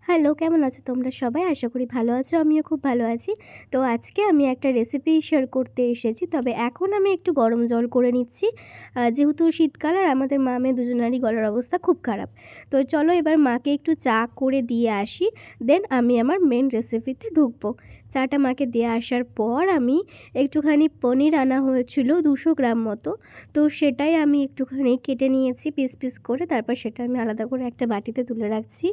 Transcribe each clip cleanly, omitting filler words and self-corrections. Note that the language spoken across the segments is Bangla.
হ্যালো, কেমন আছো তোমরা সবাই? আশা করি ভালো আছো। আমিও খুব ভালো আছি। তো আজকে আমি একটা রেসিপি শেয়ার করতে এসেছি। তবে এখন আমি একটু গরম জল করে নিচ্ছি। যেহেতু শীতকাল আর আমাদের মা-মেয়ে দুজনারই গলার অবস্থা খুব খারাপ। তো চলো এবার মাকে একটু চা করে দিয়ে আসি। দেন আমি আমার মেন রেসিপিতে ঢুকবো। চাটা মাকে দিয়ে আসার পর আমি একটুখানি পনির আনা হয়েছিল 200 গ্রাম মতো। তো সেটাই আমি একটুখানি কেটে নিয়েছি পিস পিস করে। তারপর সেটা আমি আলাদা করে একটা বাটিতে তুলে রাখছি।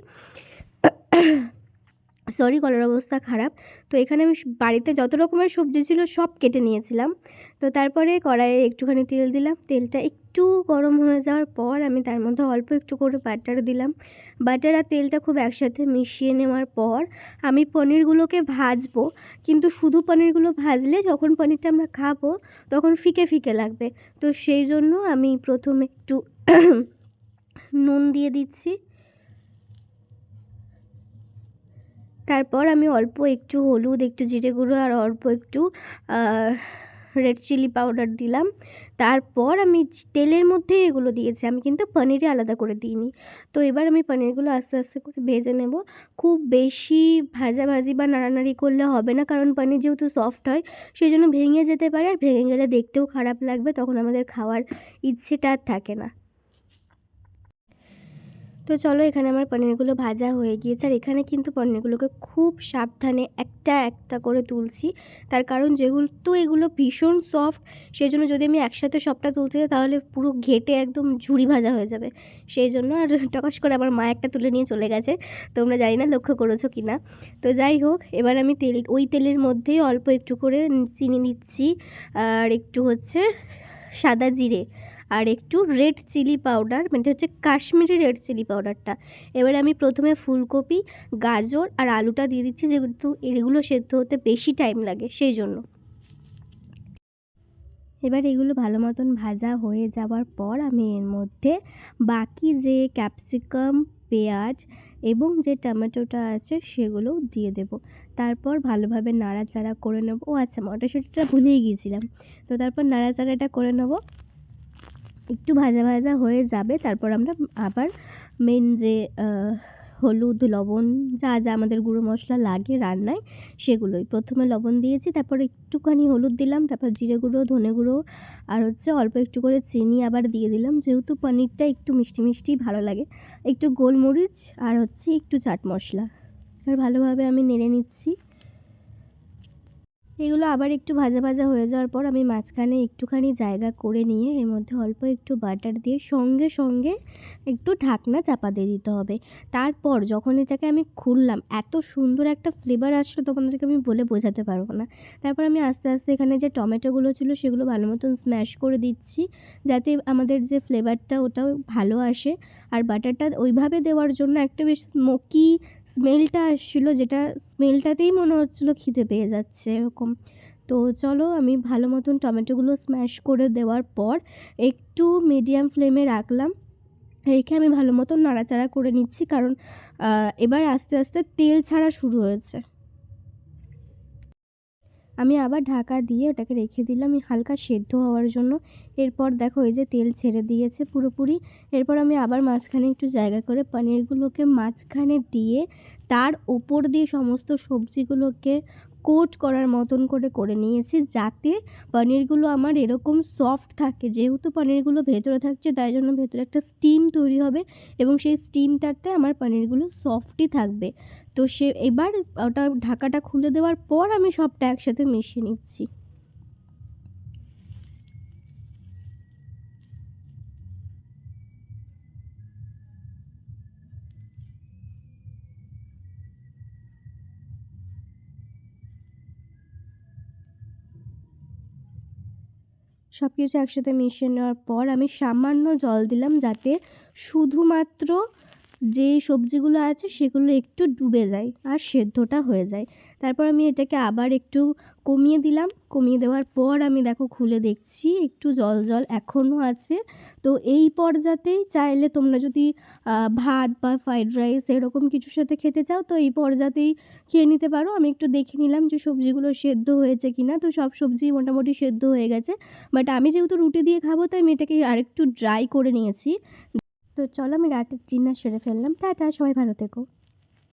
সরি, গলার অবস্থা খারাপ। তো এখানে আমি বাড়িতে যত রকমের সবজি ছিল সব কেটে নিয়েছিলাম। তো তারপরে কড়াইয়ে একটুখানি তেল দিলাম। তেলটা একটু গরম হয়ে যাওয়ার পর আমি তার মধ্যে অল্প একটু করে বাটার দিলাম। বাটার আর তেলটা খুব একসাথে মিশিয়ে নেওয়ার পর আমি পনিরগুলোকে ভাজবো। কিন্তু শুধু পনিরগুলো ভাজলে যখন পনিরটা আমরা খাবো তখন ফিকে ফিকে লাগবে। তো সেই জন্য আমি প্রথমে একটু নুন দিয়ে দিচ্ছি। তারপর আমি অল্প একটু হলুদ, একটু জিরে গুঁড়ো আর অল্প একটু রেড চিলি পাউডার দিলাম। তারপর আমি তেলের মধ্যে এগুলো দিয়েছি, আমি কিন্তু পনিরে আলাদা করে দিইনি। তো এবার আমি পনিরগুলো আস্তে আস্তে করে ভেজে নেব। খুব বেশি ভাজাভাজি বা নাড়ানাড়ি করলে হবে না, কারণ পনির যেহেতু সফট হয় সেই জন্য ভেঙে যেতে পারে, আর ভেঙে গেলে দেখতেও খারাপ লাগবে, তখন আমাদের খাওয়ার ইচ্ছেটা আর থাকে না। তো চলো, এখানে আমার পনিরগুলো ভাজা হয়ে গিয়েছে। আর এখানে কিন্তু পনিরগুলোকে খুব সাবধানে একটা একটা করে তুলছি। তার কারণ যেহেতু এগুলো ভীষণ সফট, সেই জন্য যদি আমি একসাথে সবটা তুলতে যাই তাহলে পুরো ঘেটে একদম ঝুরি ভাজা হয়ে যাবে। সেই জন্য আর টকাস করে আমার মা একটা তুলে নিয়ে চলে গেছে। তোমরা জানি না লক্ষ্য করেছো কি না। তো যাই হোক, এবার আমি ওই তেলের মধ্যেই অল্প একটু করে চিনি দিচ্ছি, আর একটু হচ্ছে সাদা জিরে, আর একটু রেড চিলি পাউডার, মানে হচ্ছে কাশ্মীরি রেড চিলি পাউডারটা। এবারে আমি প্রথমে ফুলকপি, গাজর আর আলুটা দিয়ে দিচ্ছি, যেহেতু এগুলো সেদ্ধ হতে বেশি টাইম লাগে সেই জন্য। এবার এগুলো ভালো মতন ভাজা হয়ে যাওয়ার পর আমি এর মধ্যে বাকি যে ক্যাপসিকাম, পেঁয়াজ এবং যে টমেটোটা আছে সেগুলোও দিয়ে দেব। তারপর ভালোভাবে নাড়াচাড়া করে নেব। ও আচ্ছা, মটরশুঁটিটা ভুলেই গিয়েছিলাম। তো তারপর নাড়াচাড়াটা করে নেব। একটু ভাজা ভাজা হয়ে যাবে, তারপর আমরা আবার মেন যে হলুদ, লবণ, যা যা আমাদের গুঁড়ো মশলা লাগে রান্নায় সেগুলোই। প্রথমে লবণ দিয়েছি, তারপর একটুখানি হলুদ দিলাম, তারপর জিরে গুঁড়ো, ধনে গুঁড়ো আর হচ্ছে অল্প একটু করে চিনি আবার দিয়ে দিলাম, যেহেতু পনিরটা একটু মিষ্টি মিষ্টি ভালো লাগে। একটু গোলমরিচ আর হচ্ছে একটু চাট মশলা। আর ভালোভাবে আমি নেড়ে নিচ্ছি। এগুলো আবার একটু ভাজা ভাজা হয়ে যাওয়ার পর আমি মাঝখানে একটুখানি জায়গা করে নিয়ে এর মধ্যে অল্প একটু বাটার দিয়ে সঙ্গে সঙ্গে একটু ঢাকনা চাপা দিয়ে দিতে হবে। তারপর যখন এটাকে আমি খুললাম, এত সুন্দর একটা ফ্লেভার আসলো তোমাদেরকে আমি বলে বোঝাতে পারবো না। তারপর আমি আস্তে আস্তে এখানে যে টমেটোগুলো ছিল সেগুলো ভালো মতন স্ম্যাশ করে দিচ্ছি, যাতে আমাদের যে ফ্লেভারটা ওটাও ভালো আসে। আর বাটারটা ওইভাবে দেওয়ার জন্য একটা বেশ স্মোকি স্মেলটা আসছিলো, যেটা স্মেলটাতেই মনে হচ্ছিলো খিদে পেয়ে যাচ্ছে এরকম। তো চলো, আমি ভালো মতন টমেটোগুলো স্ম্যাশ করে দেওয়ার পর একটু মিডিয়াম ফ্লেমে রাখলাম। রেখে আমি ভালো মতন নাড়াচাড়া করে নিচ্ছি, কারণ এবার আস্তে আস্তে তেল ছাড়া শুরু হয়েছে। আমি আবার ঢাকা দিয়ে ওটাকে রেখে দিলাম হালকা সেদ্ধ হওয়ার জন্য। এরপর দেখো এই যে তেল ছেড়ে দিয়েছে পুরোপুরি। এরপর আমি আবার মাঝখানে একটু জায়গা করে পনিরগুলোকে মাঝখানে দিয়ে তার ওপর দিয়ে সমস্ত সবজিগুলোকে কোট করার মতন করে করে নিয়েছি, যাতে পনিরগুলো আমার এরকম সফট থাকে। যেহেতু পনিরগুলো ভেতরে থাকছে তাই জন্য ভেতরে একটা স্টিম তৈরি হবে এবং সেই স্টিমটাতে আমার পনিরগুলো সফটই থাকবে। তো এবার ওটা ঢাকাটা খুলে দেওয়ার পর আমি সবটা একসাথে মিশিয়ে নিচ্ছি। সব কিছু একসাথে মিশিয়ে নেওয়ার পর আমি সামান্য জল দিলাম, যাতে শুধুমাত্র যে সবজিগুলো আছে সেগুলো একটু ডুবে যায় আর সেদ্ধটা হয়ে যায়। তারপর আমি এটাকে আবার একটু কমিয়ে দিলাম। কমিয়ে দেওয়ার পর আমি দেখো খুলে দেখছি একটু জল জল এখনও আছে। তো এই পর্যাতেই চাইলে তোমরা যদি ভাত বা ফ্রাইড রাইস এরকম কিছুর সাথে খেতে চাও তো এই পর্যাতেই খেয়ে নিতে পারো। আমি একটু দেখে নিলাম যে সবজিগুলো সেদ্ধ হয়েছে কিনা। তো সব সবজি মোটামুটি সেদ্ধ হয়ে গেছে, বাট আমি যেহেতু রুটি দিয়ে খাবো তাই আমি এটাকে আরেকটু ড্রাই করে নিয়েছি। তো চলো, আমি রাতের ডিনার সেরে ফেললাম। টাটা, সবাই ভালো থেকো।